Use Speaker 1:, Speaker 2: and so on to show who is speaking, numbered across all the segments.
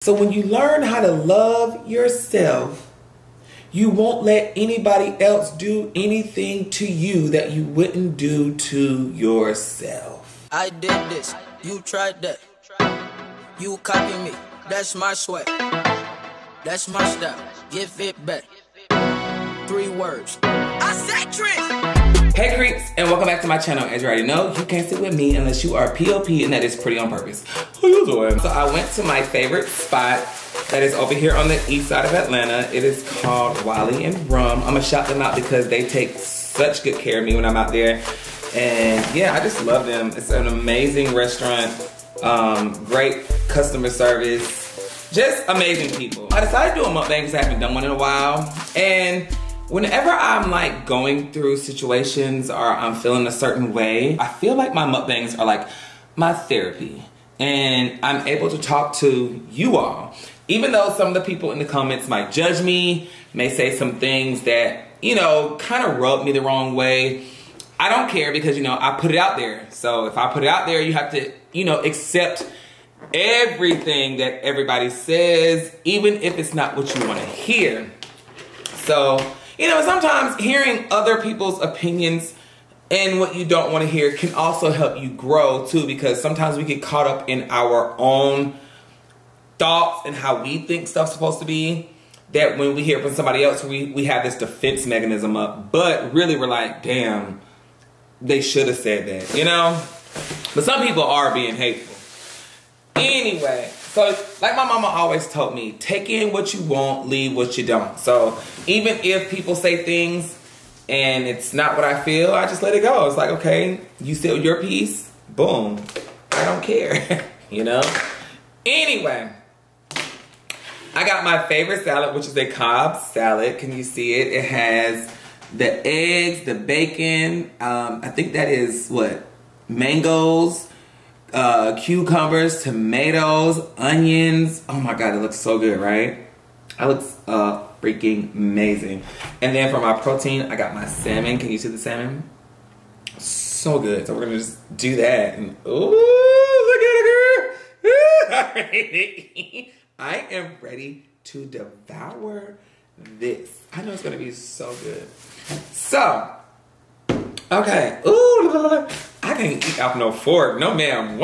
Speaker 1: So when you learn how to love yourself, you won't let anybody else do anything to you that you wouldn't do to yourself.
Speaker 2: I did this, you tried that. You copy me, that's my swag. That's my style, give it back. 3 words, I said Trent.
Speaker 1: Hey creeps, and welcome back to my channel. As you already know, you can't sit with me unless you are POP, and that is pretty on purpose. How you doing? So I went to my favorite spot that is over here on the east side of Atlanta. It is called Wally and Rum. I'm gonna shout them out because they take such good care of me when I'm out there. And yeah, I just love them. It's an amazing restaurant, great customer service, just amazing people. I decided to do a mukbang because I haven't done one in a while. And whenever I'm like going through situations or I'm feeling a certain way, I feel like my mukbangs are like my therapy. And I'm able to talk to you all. Even though some of the people in the comments might judge me, may say some things that, you know, kind of rub me the wrong way, I don't care because, you know, I put it out there. So if I put it out there, you have to, you know, accept everything that everybody says, even if it's not what you want to hear. So, you know, sometimes hearing other people's opinions and what you don't want to hear can also help you grow too, because sometimes we get caught up in our own thoughts and how we think stuff's supposed to be, that when we hear from somebody else, we have this defense mechanism up. But really we're like, damn, they should have said that, you know? But some people are being hateful. Anyway, so like my mama always told me, take in what you want, leave what you don't. So even if people say things and it's not what I feel, I just let it go. It's like, okay, you said your piece, boom, I don't care, you know? Anyway, I got my favorite salad, which is a Cobb salad. Can you see it? It has the eggs, the bacon, I think that is what, mangoes, cucumbers, tomatoes, onions. Oh my God, it looks so good, right? It looks freaking amazing. And then for my protein, I got my salmon. Can you see the salmon? So good. So we're gonna just do that. And ooh, look at it, girl. I am ready to devour this. I know it's gonna be so good. So, okay. Ooh, I can't eat off no fork. No, ma'am.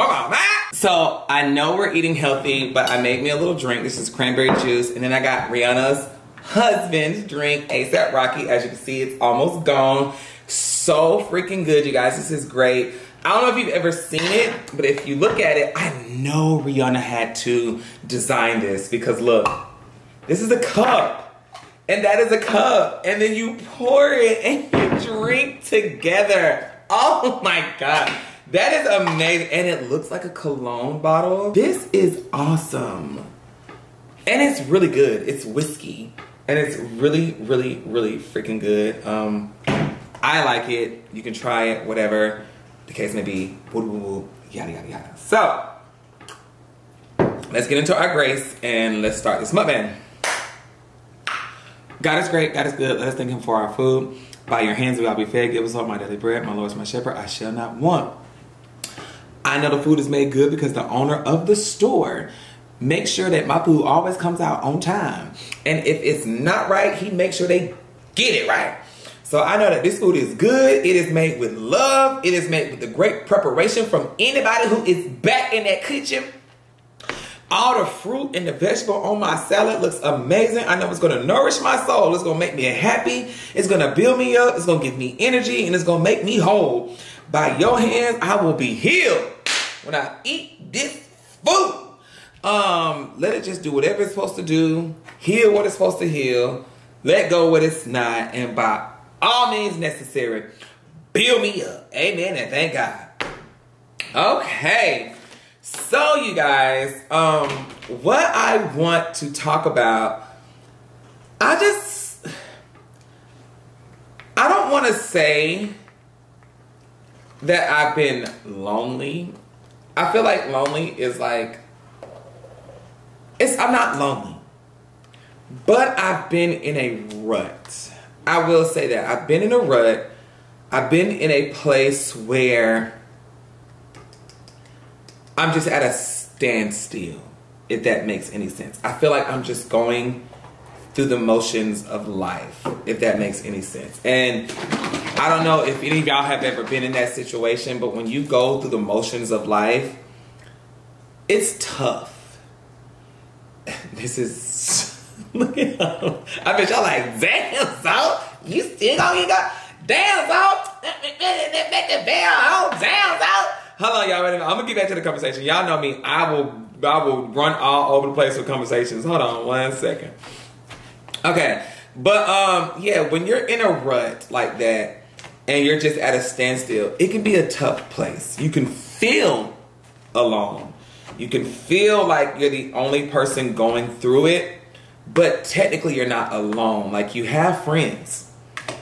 Speaker 1: So, I know we're eating healthy, but I made me a little drink. This is cranberry juice. And then I got Rihanna's husband's drink, A$AP Rocky. As you can see, it's almost gone. So freaking good, you guys. This is great. I don't know if you've ever seen it, but if you look at it, I know Rihanna had to design this because look, this is a cup. And that is a cup. And then you pour it and you drink together. Oh my God. That is amazing. And it looks like a cologne bottle. This is awesome. And it's really good. It's whiskey. And it's really, really, really freaking good. I like it. You can try it, whatever the case may be. Yada, yada, yada. So, let's get into our grace and let's start this mukbang. God is great, God is good. Let us thank him for our food. By your hands we all be fed. Give us all my daily bread. My Lord is my shepherd, I shall not want. I know the food is made good because the owner of the store makes sure that my food always comes out on time. And if it's not right, he makes sure they get it right. So I know that this food is good. It is made with love. It is made with the great preparation from anybody who is back in that kitchen. All the fruit and the vegetable on my salad looks amazing. I know it's gonna nourish my soul. It's gonna make me happy. It's gonna build me up. It's gonna give me energy and it's gonna make me whole. By your hands, I will be healed when I eat this food. Let it just do whatever it's supposed to do. Heal what it's supposed to heal. Let go what it's not. And by all means necessary, build me up. Amen and thank God. Okay. So you guys, what I want to talk about, I don't want to say that I've been lonely. I feel like lonely is like, I'm not lonely, but I've been in a rut. I will say that I've been in a rut. I've been in a place where I'm just at a standstill. if that makes any sense. I feel like I'm just going through the motions of life, if that makes any sense. And I don't know if any of y'all have ever been in that situation, but when you go through the motions of life, it's tough. This is, look at y'all. I bet y'all like, damn, so you still gonna get, damn, so damn, so. Hold on, y'all, wait a minute. I'm gonna get back to the conversation. Y'all know me, I will run all over the place with conversations. Hold on 1 second. Okay, but yeah, when you're in a rut like that and you're just at a standstill, it can be a tough place. You can feel alone. You can feel like you're the only person going through it, but technically you're not alone. Like, you have friends,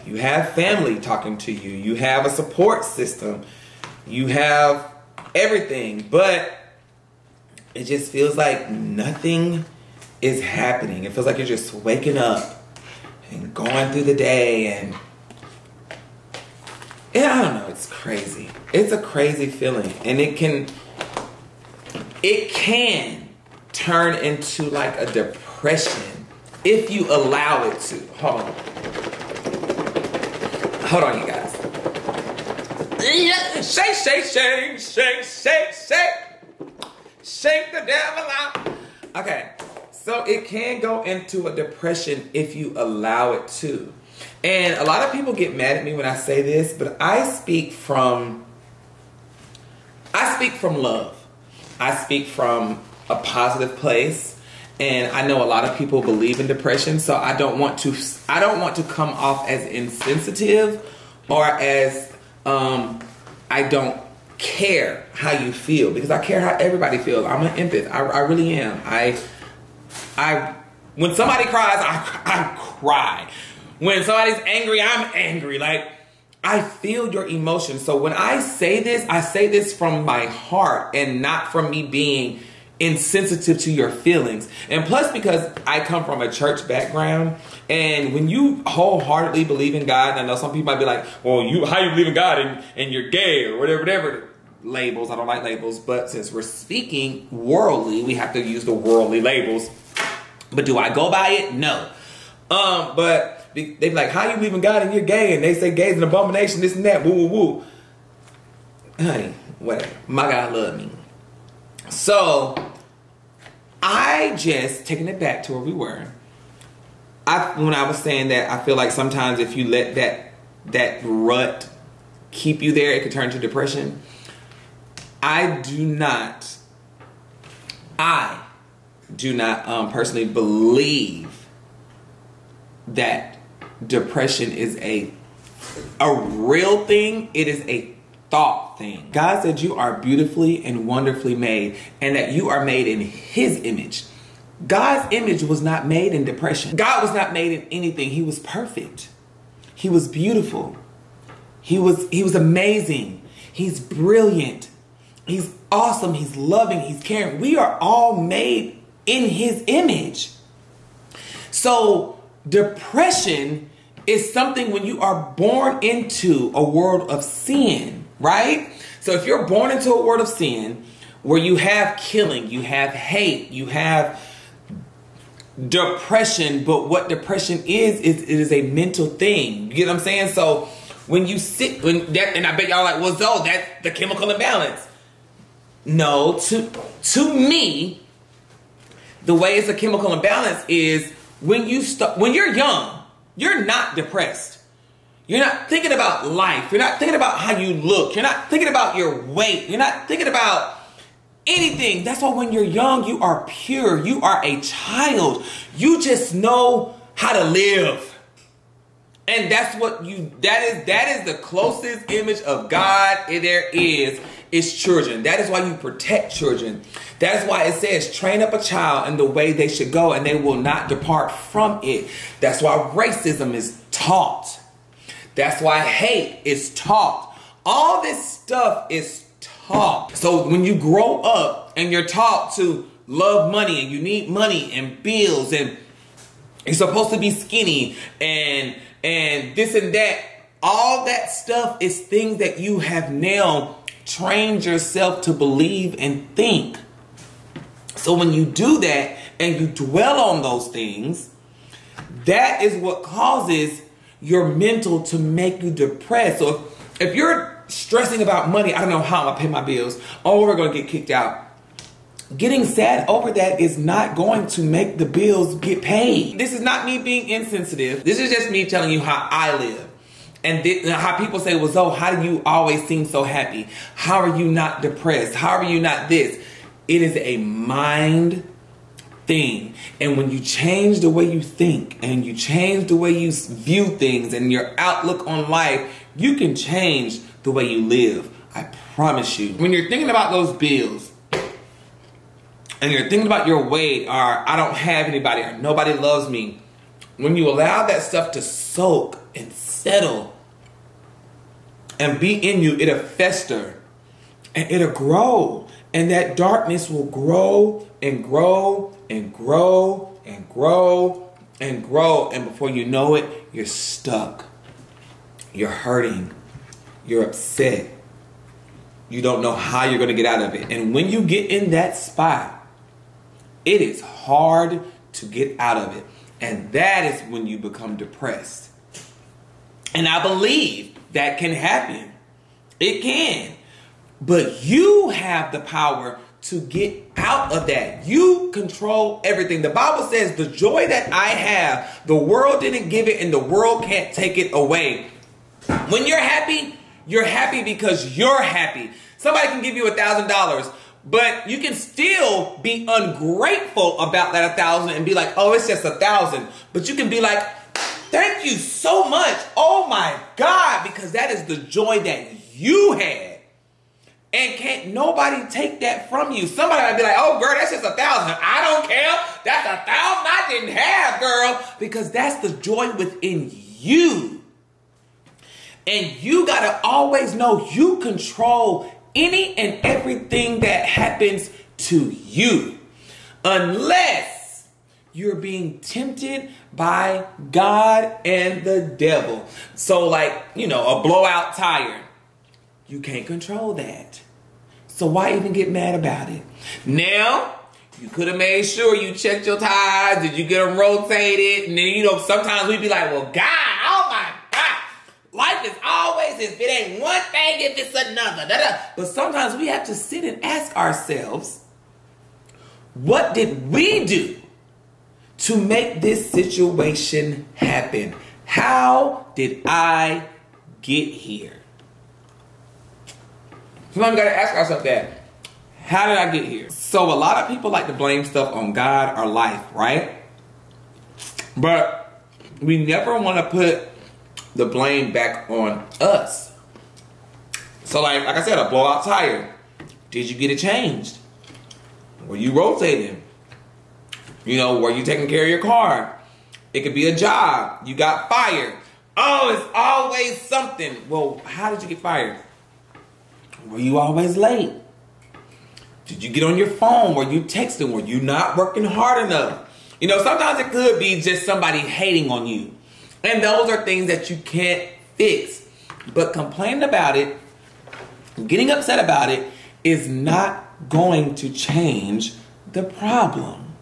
Speaker 1: you have family talking to you, you have a support system, you have everything, but it just feels like nothing is happening. It feels like you're just waking up and going through the day, and I don't know, it's crazy. It's a crazy feeling, and it can turn into like a depression if you allow it to. Hold on, you guys. Shake, shake, shake, shake, shake, shake. Shake the devil out. Okay. So it can go into a depression if you allow it to. And a lot of people get mad at me when I say this, but I speak from love. I speak from a positive place. And I know a lot of people believe in depression, so I don't want to come off as insensitive or as I don't care how you feel, because I care how everybody feels. I'm an empath. I really am. When somebody cries, I cry. When somebody's angry, I'm angry. Like, I feel your emotions. So when I say this from my heart and not from me being insensitive to your feelings. And plus, because I come from a church background, and when you wholeheartedly believe in God, and I know some people might be like, well, how you believe in God and you're gay or whatever labels. I don't like labels, but since we're speaking worldly, we have to use the worldly labels. But do I go by it? No. But they be like, how you believe in God and you're gay? And they say gay is an abomination, this and that, woo, woo, woo. Honey, whatever. My God love me. So, I just, taking it back to where we were, when I was saying that, I feel like sometimes if you let that rut keep you there, it could turn to depression. I do not personally believe that depression is a real thing. It is a thought thing. God said you are beautifully and wonderfully made, and that you are made in His image. God's image was not made in depression. God was not made in anything. He was perfect. He was beautiful. He was amazing. He's brilliant. He's awesome. He's loving. He's caring. We are all made in His image. So depression is something when you are born into a world of sin, right? So if you're born into a world of sin where you have killing, you have hate, you have depression, but what depression is it is a mental thing. You get what I'm saying? So when you and I bet y'all like, well, Zoe, that's the chemical imbalance. No, to me, the way it's a chemical imbalance is when you're young, you're not depressed. You're not thinking about life. You're not thinking about how you look. You're not thinking about your weight. You're not thinking about anything. That's why when you're young, you are pure. You are a child. You just know how to live. And that's what that is the closest image of God there is children. That is why you protect children. That is why it says train up a child in the way they should go and they will not depart from it. That's why racism is taught. That's why hate is taught. All this stuff is taught. So when you grow up and you're taught to love money and you need money and bills and you're supposed to be skinny and this and that, all that stuff is things that you have now trained yourself to believe and think. So when you do that and you dwell on those things, that is what causes your mental to make you depressed. So if you're stressing about money, I don't know how I'm gonna pay my bills, oh, we're gonna get kicked out. Getting sad over that is not going to make the bills get paid. This is not me being insensitive. This is just me telling you how I live. And how people say, well, Zoe, how do you always seem so happy? How are you not depressed? How are you not this? It is a mind thing. And when you change the way you think and you change the way you view things and your outlook on life, you can change the way you live. I promise you. When you're thinking about those bills and you're thinking about your weight, or I don't have anybody, or nobody loves me, when you allow that stuff to soak and settle and be in you, it'll fester and it'll grow. And that darkness will grow and grow and grow and grow and grow. And before you know it, you're stuck. You're hurting. You're upset. You don't know how you're going to get out of it. And when you get in that spot, it is hard to get out of it. And that is when you become depressed. And I believe that can happen. It can. But you have the power to get out of that. You control everything. The Bible says the joy that I have, the world didn't give it and the world can't take it away. When you're happy because you're happy. Somebody can give you $1,000, but you can still be ungrateful about that 1,000 and be like, oh, it's just 1,000. But you can be like, thank you so much. Oh my God, because that is the joy that you had. And can't nobody take that from you. Somebody might be like, oh girl, that's just 1,000. I don't care. That's 1,000 I didn't have, girl. Because that's the joy within you. And you gotta always know you control any and everything that happens to you. Unless you're being tempted by God and the devil. So like, you know, a blowout tire. You can't control that. So why even get mad about it? Now, you could have made sure you checked your tires. Did you get them rotated? And then, you know, sometimes we'd be like, well, God, oh my God. Life is always, if it ain't one thing, if it's another. But sometimes we have to sit and ask ourselves, what did we do to make this situation happen? How did I get here? Sometimes we gotta ask ourselves that. How did I get here? So a lot of people like to blame stuff on God or life, right? But we never want to put the blame back on us. So like I said, a blowout tire. Did you get it changed? Were you rotating? You know, were you taking care of your car? It could be a job. You got fired. Oh, it's always something. Well, how did you get fired? Were you always late? Did you get on your phone? Were you texting? Were you not working hard enough? You know, sometimes it could be just somebody hating on you. And those are things that you can't fix. But complaining about it, getting upset about it, is not going to change the problem.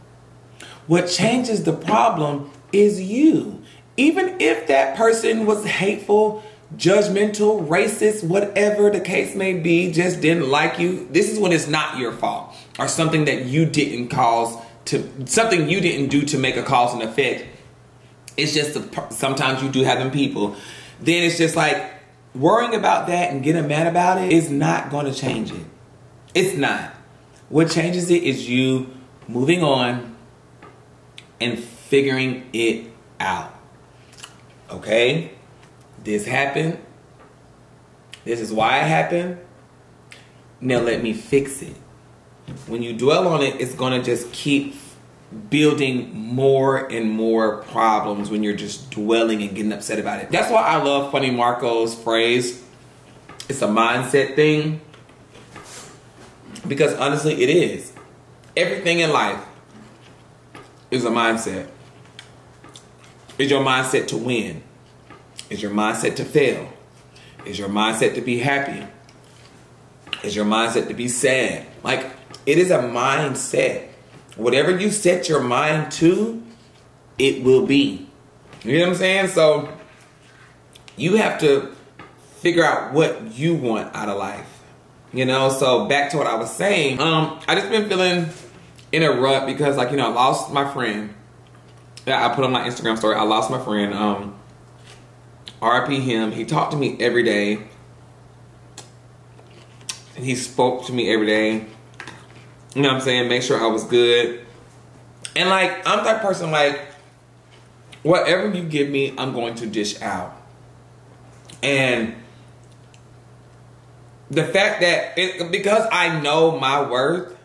Speaker 1: What changes the problem is you. Even if that person was hateful, judgmental, racist, whatever the case may be, just didn't like you, this is when it's not your fault, or something that you didn't cause to, something you didn't do to make a cause and effect. It's just sometimes you do have them people. Then it's just like worrying about that and getting mad about it is not going to change it. It's not. What changes it is you moving on and figuring it out. Okay? This happened. This is why it happened. Now let me fix it. When you dwell on it, it's going to just keep building more and more problems when you're just dwelling and getting upset about it. That's why I love Funny Marco's phrase. It's a mindset thing. Because honestly, it is. Everything in life is a mindset. Is your mindset to win? Is your mindset to fail? Is your mindset to be happy? Is your mindset to be sad? Like, it is a mindset. whatever you set your mind to, it will be. You know what I'm saying? So you have to figure out what you want out of life. You know, so back to what I was saying. I just been feeling in a rut because, like, you know, I lost my friend. I put on my Instagram story, I lost my friend. RIP him. He talked to me every day. He spoke to me every day. You know what I'm saying? Make sure I was good. And like, I'm that person, like, whatever you give me, I'm going to dish out. And the fact that, because I know my worth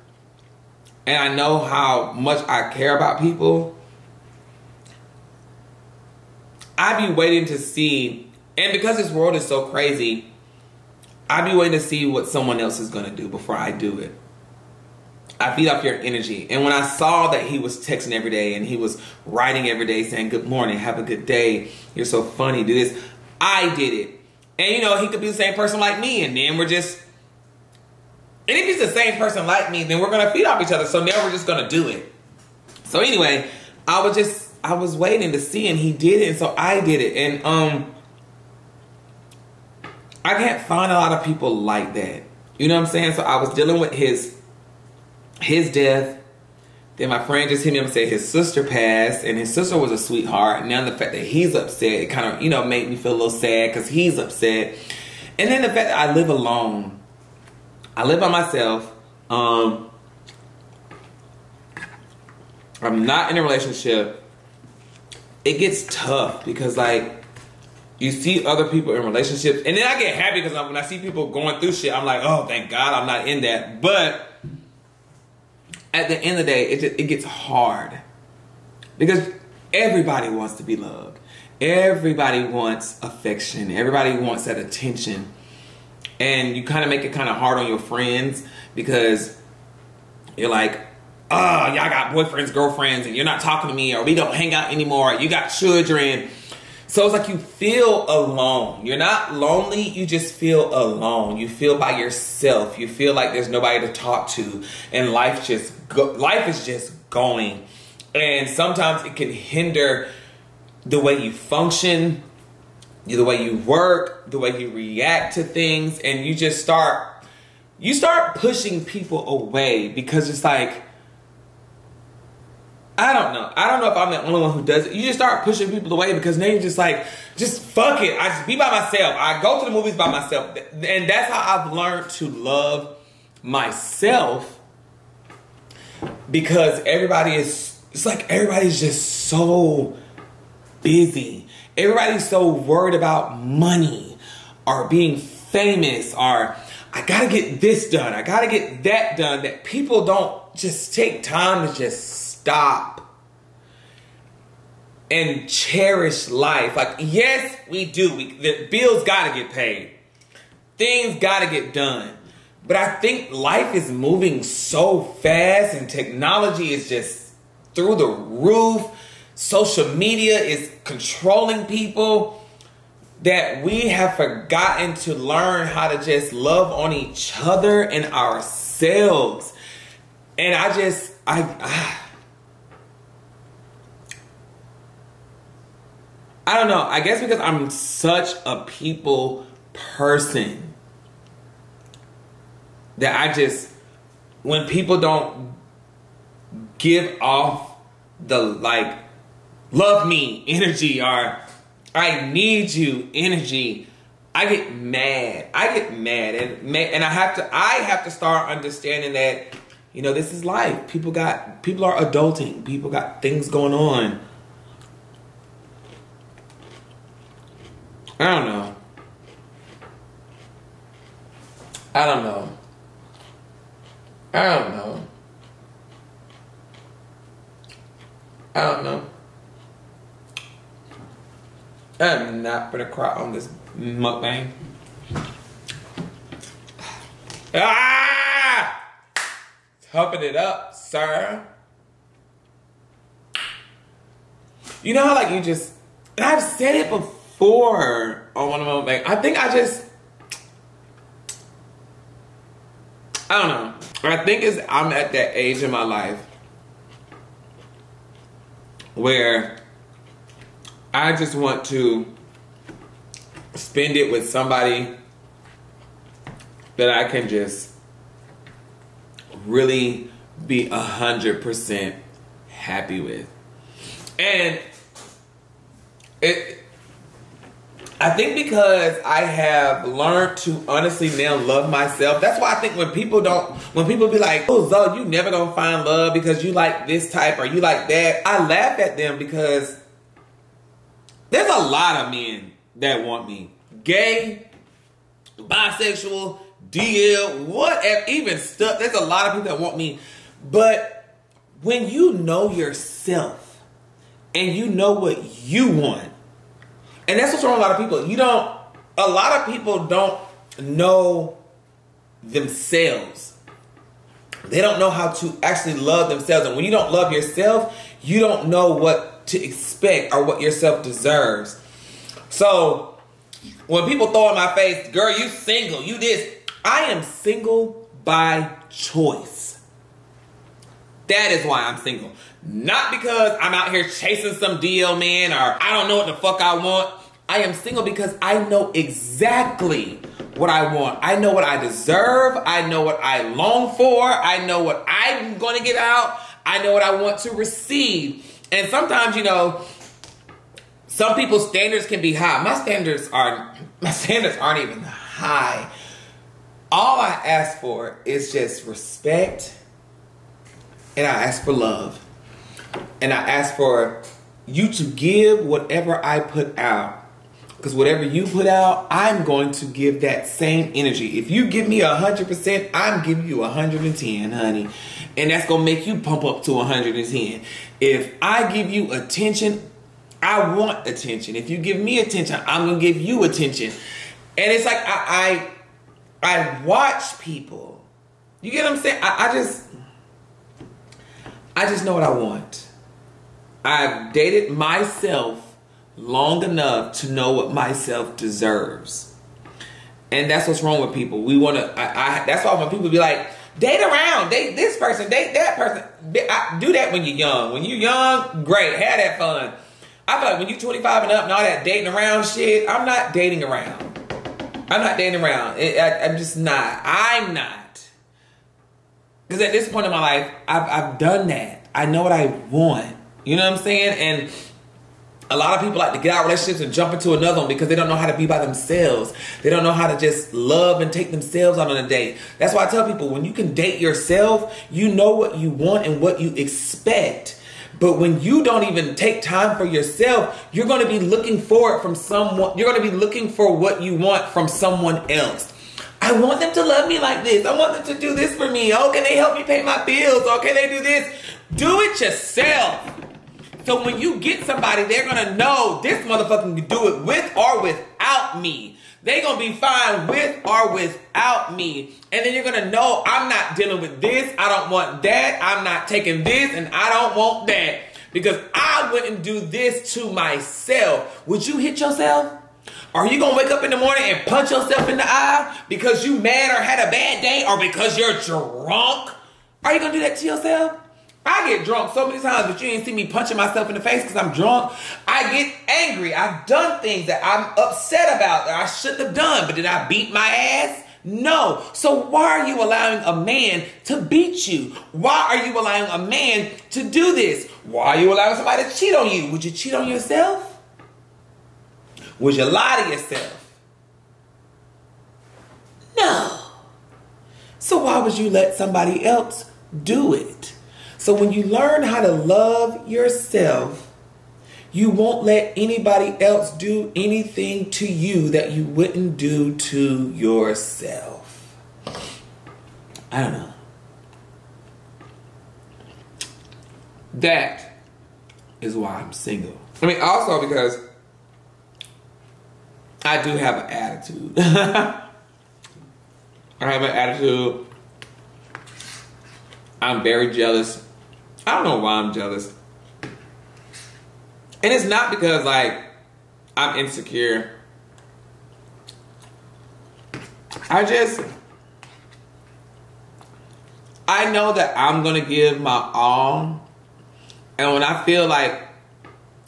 Speaker 1: and I know how much I care about people, I be waiting to see, and because this world is so crazy, I be waiting to see what someone else is going to do before I do it. I feed off your energy. And when I saw that he was texting every day and he was writing every day saying, good morning, have a good day, you're so funny, do this, I did it. And you know, he could be the same person like me, and then we're just, and if he's the same person like me, then we're going to feed off each other. So now we're just going to do it. So anyway, I was waiting to see, and he did it, and so I did it. And I can't find a lot of people like that. You know what I'm saying? So I was dealing with his death. Then my friend just hit me up and said his sister passed, and his sister was a sweetheart. And now the fact that he's upset, it kind of, you know, made me feel a little sad because he's upset. And then the fact that I live alone. I live by myself. I'm not in a relationship. It gets tough because, like, you see other people in relationships, and then I get happy because when I see people going through shit, I'm like, oh, thank God I'm not in that. But at the end of the day, it gets hard because everybody wants to be loved. Everybody wants affection. Everybody wants that attention. And you kind of make it kind of hard on your friends because you're like, oh, y'all got boyfriends, girlfriends, and you're not talking to me, or we don't hang out anymore. You got children. So it's like you feel alone. You're not lonely, you just feel alone. You feel by yourself. You feel like there's nobody to talk to, and life is just going. And sometimes it can hinder the way you function, the way you work, the way you react to things, and you just start pushing people away because it's like, I don't know if I'm the only one who does it. You just start pushing people away because now you're just like, just fuck it. I just be by myself. I go to the movies by myself. And that's how I've learned to love myself, because everybody's just so busy. Everybody's so worried about money or being famous or I gotta get this done, I gotta get that done, that people don't just take time to just stop and cherish life. Like, yes, we do. The bills gotta get paid. Things gotta get done. But I think life is moving so fast and technology is just through the roof. Social media is controlling people that we have forgotten to learn how to just love on each other and ourselves. And I don't know. I guess because I'm such a people person that when people don't give off the like love me energy or I need you energy, I get mad. And I have to start understanding that, you know, this is life. People are adulting. People got things going on. I don't know. I'm not gonna cry on this mukbang. Toughen it up, sir. You know how like you just, and I've said it before on one of my mukbangs. I don't know. I think I'm at that age in my life where I just want to spend it with somebody that I can just really be 100% happy with. And I think because I have learned to honestly now love myself. That's why I think when people be like, oh, Zoe, you never gonna find love because you like this type or you like that, I laugh at them because there's a lot of men that want me. Gay, bisexual, DL, whatever, even stuff. There's a lot of people that want me. But when you know yourself and you know what you want, and that's what's wrong with a lot of people. A lot of people don't know themselves. They don't know how to actually love themselves. And when you don't love yourself, you don't know what to expect or what yourself deserves. So when people throw in my face, girl, you single, you this. I am single by choice. That is why I'm single. Not because I'm out here chasing some DL man or I don't know what the fuck I want. I am single because I know exactly what I want. I know what I deserve. I know what I long for. I know what I'm going to get out. I know what I want to receive. And sometimes, you know, some people's standards can be high. My standards aren't even high. All I ask for is just respect, and I ask for love. And I ask for you to give whatever I put out. Because whatever you put out, I'm going to give that same energy. If you give me 100%, I'm giving you 110, honey. And that's going to make you pump up to 110. If I give you attention, I want attention. If you give me attention, I'm going to give you attention. And it's like I watch people. You get what I'm saying? I just know what I want. I've dated myself long enough to know what myself deserves. And that's what's wrong with people. We want to, that's why when people be like, date around, date this person, date that person. Do that when you're young. When you're young, great, have that fun. I feel like when you're 25 and up and all that dating around shit, I'm not dating around. I'm not dating around. I'm just not. I'm not. Because at this point in my life, I've done that. I know what I want. You know what I'm saying? And a lot of people like to get out of relationships and jump into another one because they don't know how to be by themselves. They don't know how to just love and take themselves out on a date. That's why I tell people, when you can date yourself, you know what you want and what you expect. But when you don't even take time for yourself, you're going to be looking for it from someone. You're going to be looking for what you want from someone else. I want them to love me like this. I want them to do this for me. Oh, can they help me pay my bills? Oh, can they do this? Do it yourself. So when you get somebody, they're going to know this motherfucker can do it with or without me. They're going to be fine with or without me. And then you're going to know I'm not dealing with this. I don't want that. I'm not taking this and I don't want that. Because I wouldn't do this to myself. Would you hit yourself? Are you going to wake up in the morning and punch yourself in the eye because you mad or had a bad day or because you're drunk? Are you going to do that to yourself? I get drunk so many times, but you ain't see me punching myself in the face because I'm drunk. I get angry. I've done things that I'm upset about that I shouldn't have done, but did I beat my ass? No. So why are you allowing a man to beat you? Why are you allowing a man to do this? Why are you allowing somebody to cheat on you? Would you cheat on yourself? Would you lie to yourself? No. So why would you let somebody else do it? So when you learn how to love yourself, you won't let anybody else do anything to you that you wouldn't do to yourself. I don't know. That is why I'm single. I mean, also because I do have an attitude. I have an attitude. I'm very jealous. I don't know why I'm jealous. And it's not because, like, I'm insecure. I know that I'm going to give my all. And when I feel like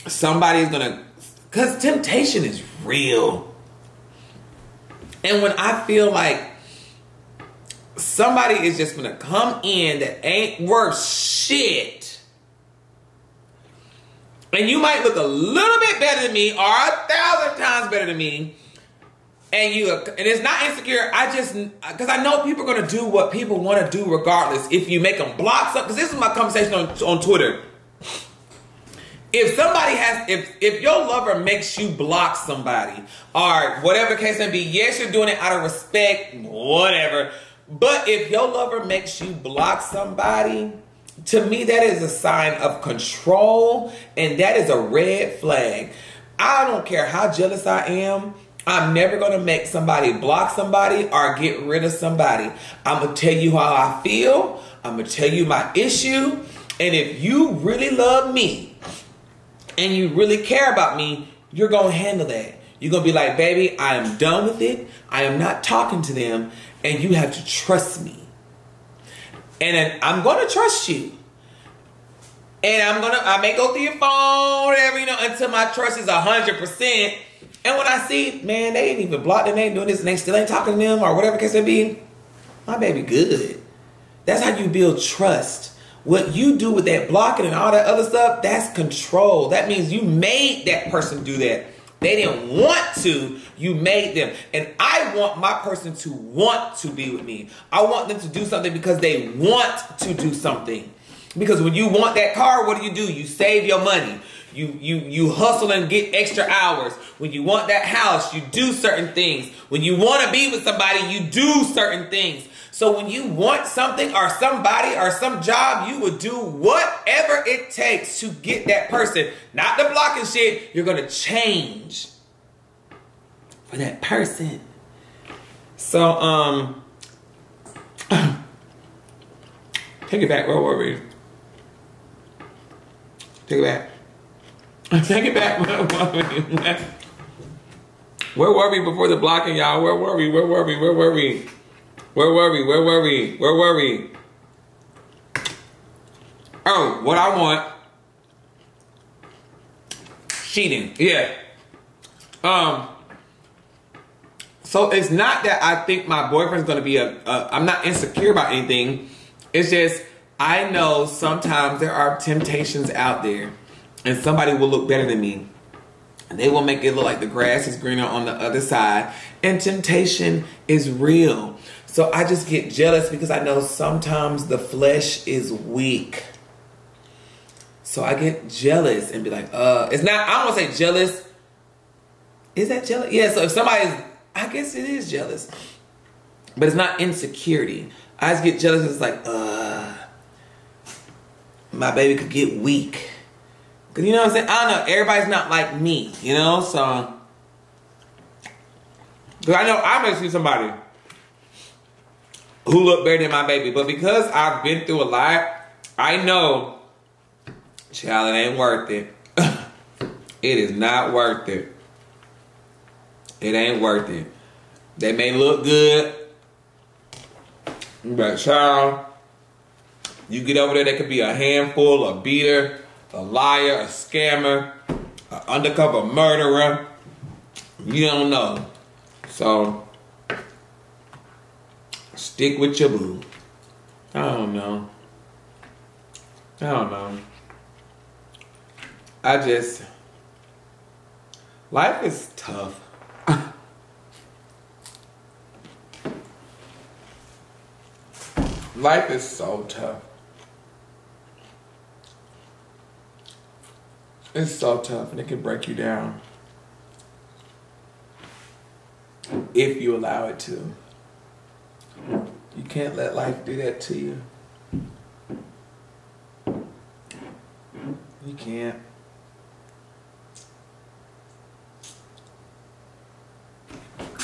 Speaker 1: somebody's gonna, because temptation is real. And when I feel like somebody is just gonna come in that ain't worth shit, and you might look a little bit better than me or 1,000 times better than me, and it's not insecure. Because I know people are gonna do what people want to do regardless. If you make them block something, because this is my conversation on Twitter. If your lover makes you block somebody or whatever the case may be, yes, you're doing it out of respect, whatever. But if your lover makes you block somebody, to me, that is a sign of control, and that is a red flag. I don't care how jealous I am. I'm never going to make somebody block somebody or get rid of somebody. I'm going to tell you how I feel. I'm going to tell you my issue. And if you really love me and you really care about me, you're going to handle that. You're going to be like, baby, I am done with it. I am not talking to them. And you have to trust me. And then I'm going to trust you. And I may go through your phone, whatever, until my trust is 100%. And when I see, man, they ain't even blocked them, they ain't doing this, and they still ain't talking to them, or whatever the case may be, my baby good. That's how you build trust. What you do with that blocking and all that other stuff, that's control. That means you made that person do that. They didn't want to, you made them. And I want my person to want to be with me. I want them to do something because they want to do something. Because when you want that car, what do? You save your money. You hustle and get extra hours. When you want that house, you do certain things. When you want to be with somebody, you do certain things. So when you want something or somebody or some job, you would do whatever it takes to get that person. Not the blocking shit. You're going to change for that person. So, take it back. Where were we? Take it back. Take it back. Where were we before the blocking, y'all? Where were we? Oh, what I want. Cheating. Yeah. So it's not that I think my boyfriend's going to be I'm not insecure about anything. It's just, I know sometimes there are temptations out there, and somebody will look better than me. And they will make it look like the grass is greener on the other side. And temptation is real. So I just get jealous because I know sometimes the flesh is weak. So I get jealous and be like, it's not, I don't want to say jealous. Is that jealous? Yeah, so if somebody's, I guess it is jealous. But it's not insecurity. I just get jealous. It's like, my baby could get weak. Because you know what I'm saying? I don't know. Everybody's not like me, So, because I know I may see somebody who look better than my baby. But because I've been through a lot, I know, child, it ain't worth it. It is not worth it. It ain't worth it. They may look good, but child, you get over there, they could be a handful, a beater, a liar, a scammer, an undercover murderer. You don't know. So, stick with your boo. I don't know. Life is tough. Life is so tough. It's so tough, and it can break you down if you allow it to. You can't let life do that to you. You can't.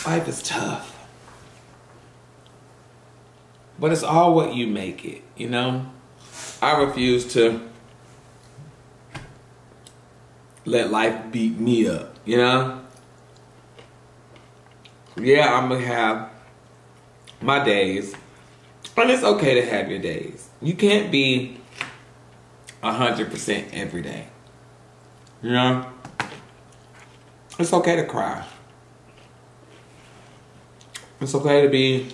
Speaker 1: Life is tough. But it's all what you make it, I refuse to let life beat me up, Yeah, I'm going to have my days. And it's okay to have your days. You can't be 100% every day. You know? It's okay to cry. It's okay to be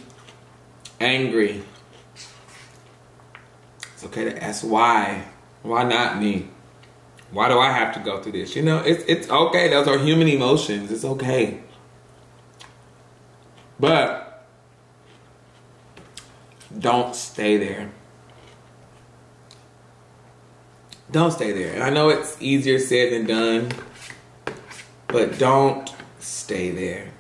Speaker 1: angry. It's okay to ask why. Why not me? Why do I have to go through this? You know, it's okay. Those are human emotions. It's okay. But don't stay there. Don't stay there. And I know it's easier said than done, but don't stay there.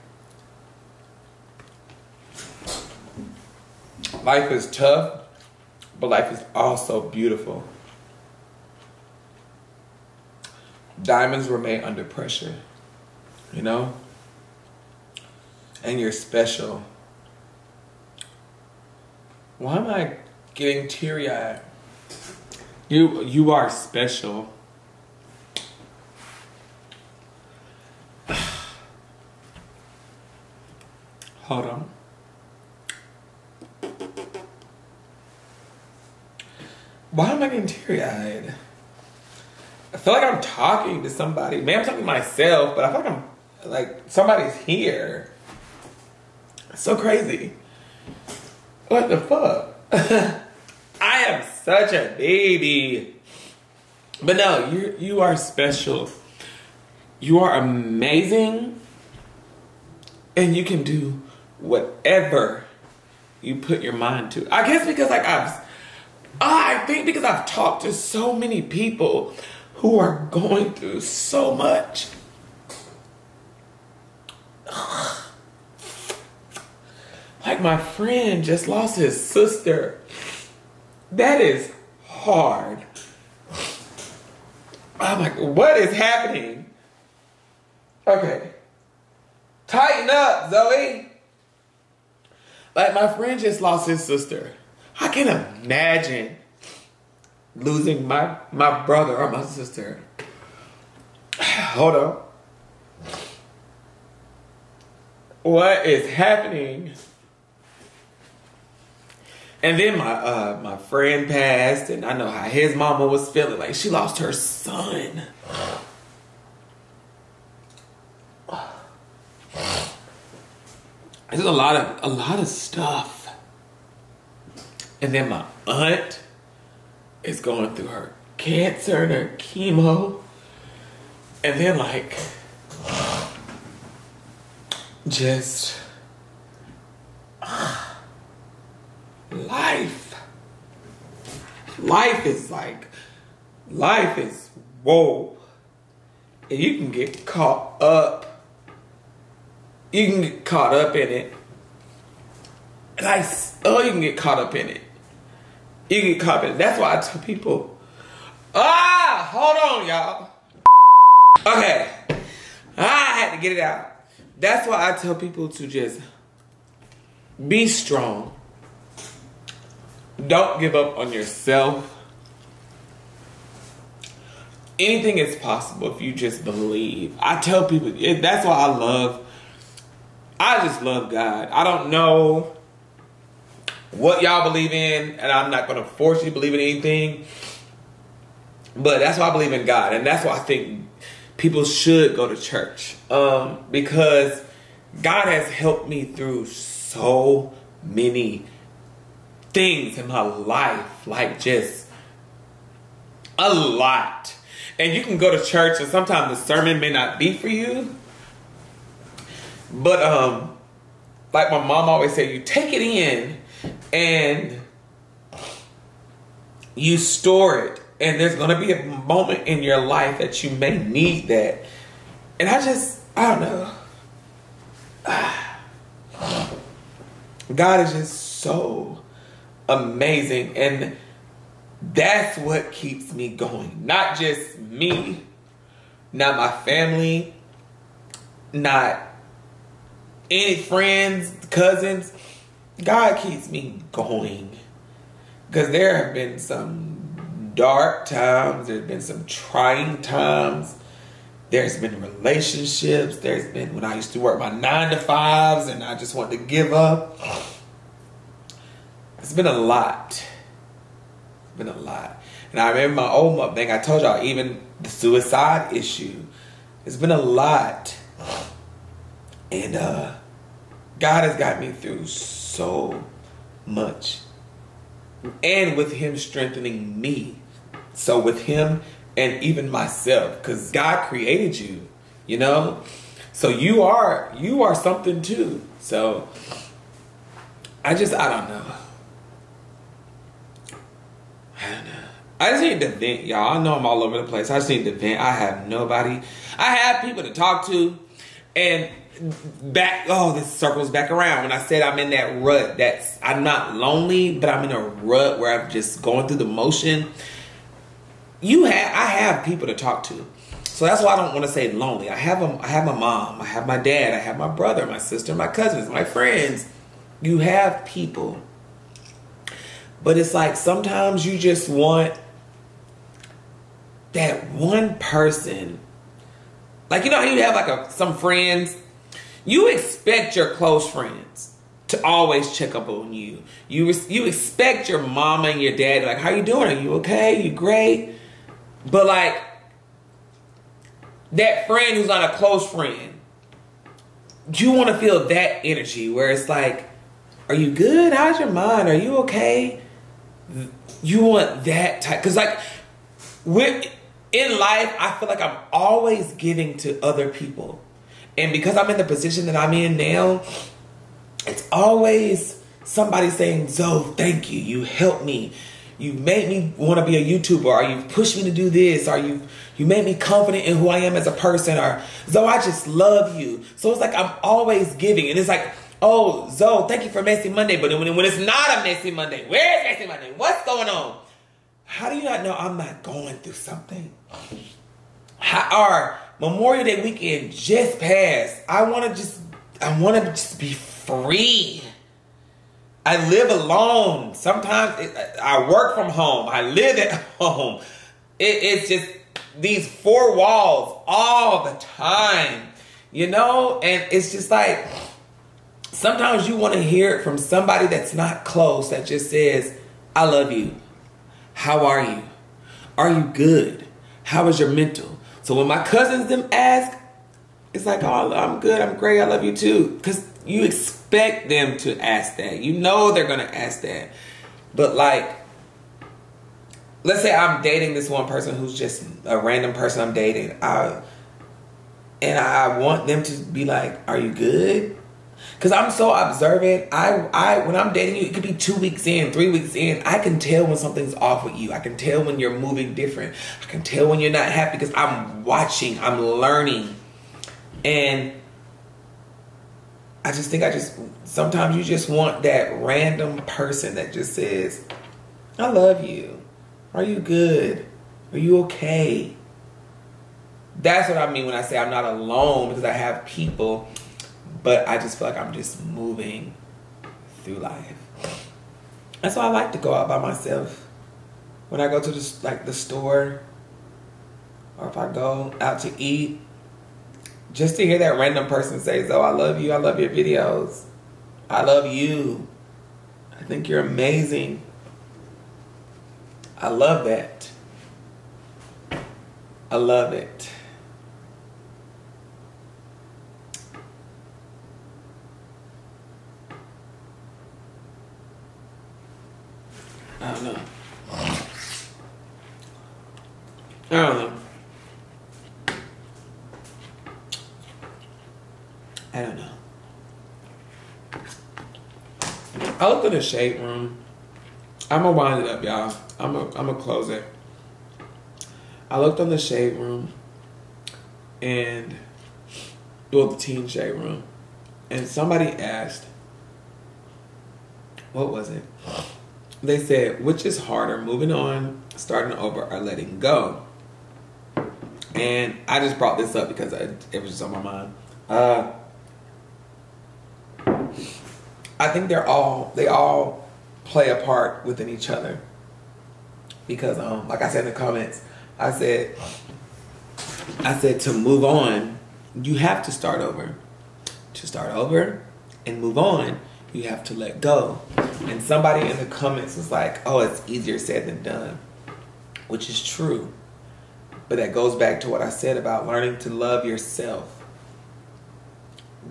Speaker 1: Life is tough, but life is also beautiful. Diamonds were made under pressure, you know? And you're special. Why am I getting teary-eyed? You are special. Hold on. Why am I getting teary-eyed? I feel like I'm talking to somebody. Maybe I'm talking to myself, but I feel like I'm like somebody's here. It's so crazy. What the fuck? I am such a baby. But no, you are special. You are amazing. And you can do whatever you put your mind to. I guess because like I think because I've talked to so many people who are going through so much. Like my friend just lost his sister. That is hard. I'm like, what is happening? Okay. Tighten up, Zoe. Like my friend just lost his sister. I can imagine losing my brother or my sister. Hold on. What is happening? And then my friend passed, and I know how his mama was feeling. Like she lost her son. There's a lot of stuff. And then my aunt is going through her cancer and her chemo. And then like just life is whoa. And you can get caught up. You can get caught up in it. Like, oh, you can get caught up in it. You can get caught up in it. That's why I tell people, hold on, y'all. Okay. I had to get it out. That's why I tell people to just be strong. Don't give up on yourself. Anything is possible if you just believe. I tell people, that's why I just love God. I don't know what y'all believe in, and I'm not going to force you to believe in anything. But that's why I believe in God, and that's why I think people should go to church. Because God has helped me through so many things in my life. Like just a lot. And you can go to church, and sometimes the sermon may not be for you. But like my mom always said, you take it in and you store it. And there's going to be a moment in your life that you may need that. And I don't know. God is just so amazing. And that's what keeps me going. Not just me, not my family, not any friends, cousins. God keeps me going. Because there have been some dark times. There's been some trying times. There's been relationships. There's been when I used to work my 9 to 5s and I just wanted to give up. It's been a lot. It's been a lot. And I remember my old mukbang, I told y'all, even the suicide issue. It's been a lot. And God has got me through so much. And with him strengthening me. So with him and even myself. Because God created you, you know? So you are something too. So I don't know. I just need to vent, y'all. I know I'm all over the place. I just need to vent. I have nobody. I have people to talk to. And this circles back around. When I said I'm in that rut, I'm not lonely, but I'm in a rut where I'm just going through the motion. I have people to talk to. So that's why I don't want to say lonely. I have my mom, I have my dad, I have my brother, my sister, my cousins, my friends. You have people. But it's like sometimes you just want that one person. Like, you know how you have like some friends? You expect your close friends to always check up on you. You expect your mama and your dad, like, how you doing? Are you okay? You great? But like, that friend who's not a close friend, you want to feel that energy where it's like, are you good? How's your mind? Are you okay? You want that type. Because like, in life, I feel like I'm always giving to other people. And because I'm in the position that I'm in now, it's always somebody saying, Zoe, thank you. You helped me. You made me want to be a YouTuber. Or you pushed me to do this. Or you made me confident in who I am as a person. Or, Zoe, I just love you. So it's like I'm always giving. And it's like, oh, Zoe, thank you for Messy Monday. But when it's not a Messy Monday, where's Messy Monday? What's going on? How do you not know I'm not going through something? Our Memorial Day weekend just passed. I want to just be free. I live alone. Sometimes I work from home. I live at home. It's just these four walls all the time, you know? And it's just like, sometimes you want to hear it from somebody that's not close, that just says, I love you. How are you? Are you good? How is your mental? So when my cousins them ask, it's like, oh, I'm good, I'm great, I love you too. Because you expect them to ask that. You know they're going to ask that. But like, let's say I'm dating this one person who's just a random person I'm dating. And I want them to be like, are you good? Because I'm so observant. When I'm dating you, it could be 2 weeks in, 3 weeks in. I can tell when something's off with you. I can tell when you're moving different. I can tell when you're not happy because I'm watching, I'm learning. And I just think sometimes you just want that random person that just says, I love you. Are you good? Are you okay? That's what I mean when I say I'm not alone, because I have people. But I just feel like I'm just moving through life. That's why I like to go out by myself. When I go to the store, or if I go out to eat, just to hear that random person say, "Oh, I love you. I love your videos. I love you. I think you're amazing." I love that. I love it. I don't know. I don't know. I don't know. I looked in the shade room. I'm gonna wind it up, y'all. I'm gonna close it. I looked on the shade room, and the teen shade room, and somebody asked, what was it? They said, which is harder, moving on, starting over, or letting go? And I just brought this up because it was just on my mind. I think they all play a part within each other. Because, like I said in the comments, I said to move on, you have to start over. To start over and move on, you have to let go. And somebody in the comments was like, oh, it's easier said than done. which is true. But that goes back to what I said about learning to love yourself.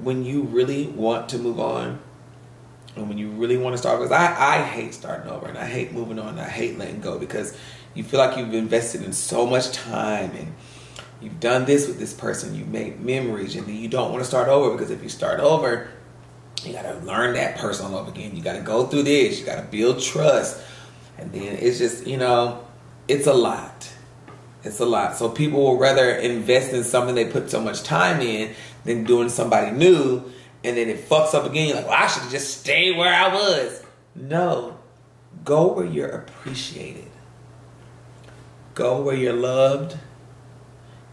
Speaker 1: When you really want to move on, and when you really want to start, because I hate starting over, and I hate moving on, and I hate letting go, because you feel like you've invested in so much time, and you've done this with this person, you've made memories, and then you don't want to start over, because if you start over, you got to learn that person all over again. You got to go through this. You got to build trust. And then it's just, you know, it's a lot. It's a lot. So people will rather invest in something they put so much time in than doing somebody new. And then it fucks up again. You're like, well, I should have just stayed where I was. No. Go where you're appreciated. Go where you're loved.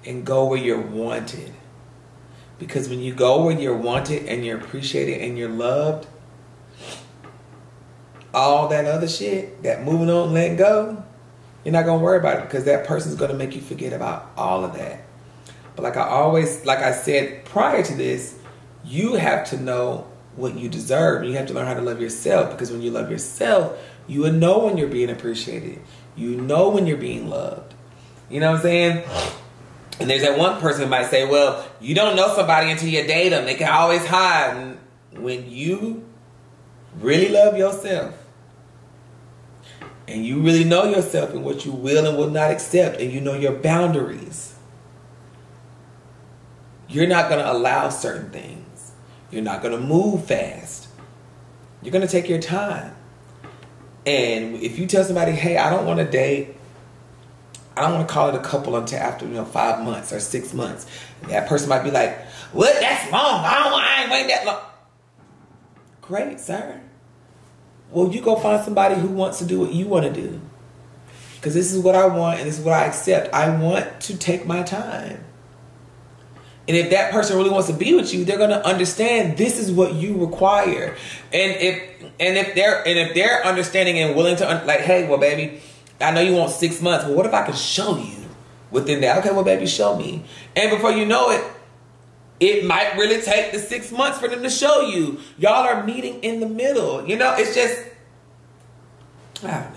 Speaker 1: And go where you're wanted. Because when you go where you're wanted and you're appreciated and you're loved, all that other shit, that moving on, letting go, you're not going to worry about it, because that person's going to make you forget about all of that. But like I said prior to this, you have to know what you deserve. You have to learn how to love yourself, because when you love yourself, you will know when you're being appreciated. You know when you're being loved. You know what I'm saying? And there's that one person who might say, well, you don't know somebody until you date them. They can always hide. And when you really love yourself, and you really know yourself and what you will and will not accept, and you know your boundaries, you're not going to allow certain things. You're not going to move fast. You're going to take your time. And if you tell somebody, hey, I don't want to date, I don't want to call it a couple until after 5 months or 6 months. And that person might be like, what? That's long. I ain't waiting that long. Great, sir. Well, you go find somebody who wants to do what you want to do. Because this is what I want and this is what I accept. I want to take my time. And if that person really wants to be with you, they're going to understand this is what you require. And if they're understanding and willing to, like, hey, well, baby, I know you want 6 months, but what if I can show you within that? Okay, well, baby, show me. And before you know it, it might really take the 6 months for them to show you. Y'all are meeting in the middle. You know, it's just, I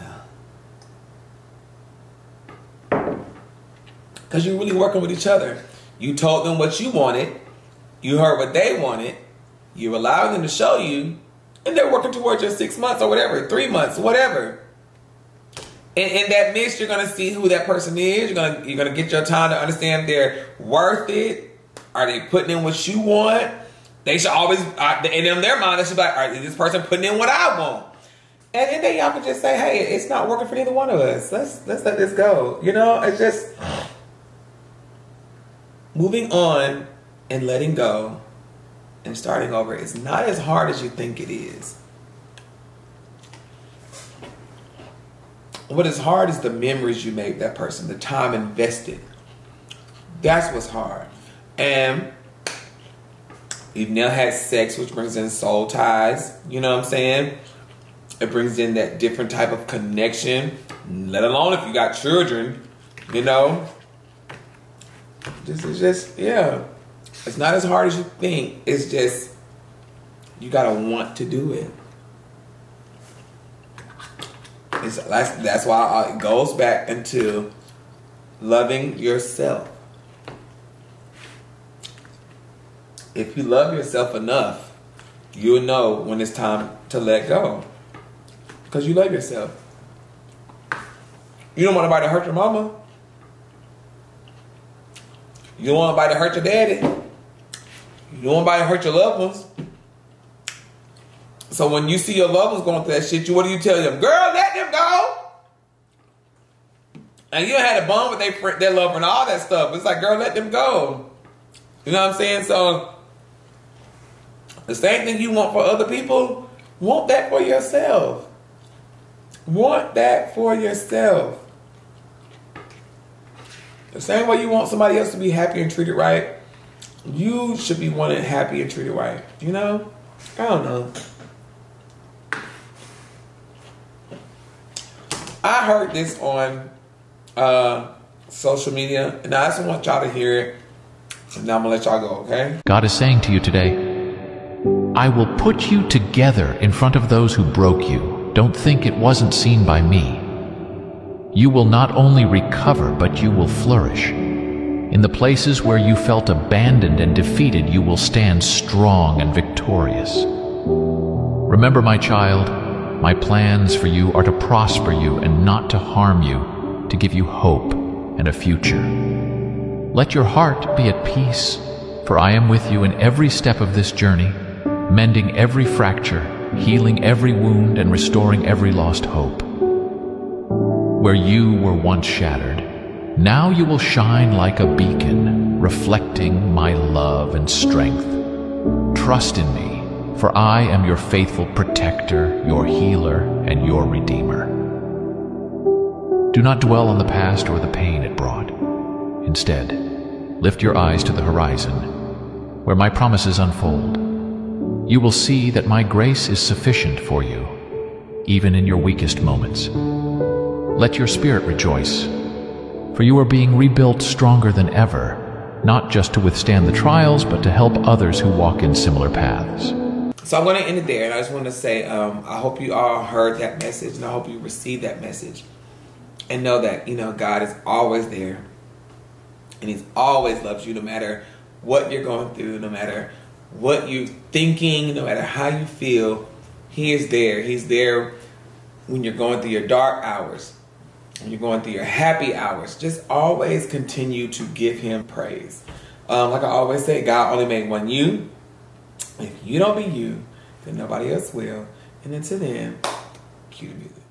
Speaker 1: don't know. Because you're really working with each other. You told them what you wanted. You heard what they wanted. You allowed them to show you. And they're working towards your 6 months or whatever, 3 months, whatever. And in that mix, you're going to see who that person is. You're going to get your time to understand they're worth it. Are they putting in what you want? They should always, and in their mind, they should be like, all right, is this person putting in what I want? And then y'all can just say, hey, it's not working for neither one of us. Let's let this go. You know, it's just moving on and letting go and starting over is not as hard as you think it is. What is hard is the memories you made with that person, the time invested. That's what's hard. And you've now had sex, which brings in soul ties. You know what I'm saying? It brings in that different type of connection. Let alone if you got children, you know. This is just, yeah. It's not as hard as you think. It's just, you gotta want to do it. That's why it goes back into loving yourself. If you love yourself enough, you'll know when it's time to let go. Because you love yourself. You don't want nobody to hurt your mama. You don't want nobody to hurt your daddy. You don't want nobody to hurt your loved ones. So when you see your loved ones going through that shit, what do you tell them? Girl, let them go. And you had a bond with their lover and all that stuff. It's like, girl, let them go. You know what I'm saying? So the same thing you want for other people, want that for yourself. Want that for yourself. The same way you want somebody else to be happy and treated right, you should be wanted happy and treated right. You know? I don't know. I heard this on social media, and I just want y'all to hear it. And now I'm going to let y'all go, okay?
Speaker 3: God is saying to you today, I will put you together in front of those who broke you. Don't think it wasn't seen by me. You will not only recover, but you will flourish. In the places where you felt abandoned and defeated, you will stand strong and victorious. Remember, my child, my plans for you are to prosper you and not to harm you, to give you hope and a future. Let your heart be at peace, for I am with you in every step of this journey, mending every fracture, healing every wound, and restoring every lost hope. Where you were once shattered, now you will shine like a beacon, reflecting my love and strength. Trust in me, for I am your faithful protector, your healer, and your redeemer. Do not dwell on the past or the pain it brought. Instead, lift your eyes to the horizon, where my promises unfold. You will see that my grace is sufficient for you, even in your weakest moments. Let your spirit rejoice, for you are being rebuilt stronger than ever, not just to withstand the trials, but to help others who walk in similar paths.
Speaker 1: So I'm going to end it there, and I just want to say I hope you all heard that message, and I hope you received that message, and know that, you know, God is always there, and He's always loves you, no matter what you're going through, no matter what you're thinking, no matter how you feel. He is there. He's there when you're going through your dark hours, when you're going through your happy hours. Just always continue to give Him praise. Like I always say, God only made one you. If you don't be you, then nobody else will. And until then, cue the music.